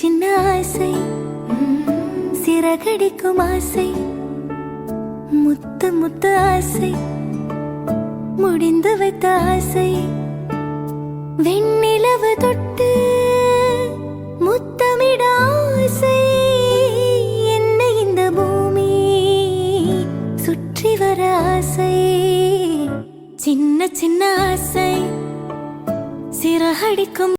சின்ன ஆசை, சிறகடிக்கும் ஆசை, முத்து முத்து ஆசை, முடிந்து வைத்த ஆசை, வெண்ணிலவு தொட்டு முத்தமிட ஆசை, என்னை இந்த பூமி சுற்றி வர ஆசை, சின்ன சின்ன ஆசை, சிறகடிக்கும்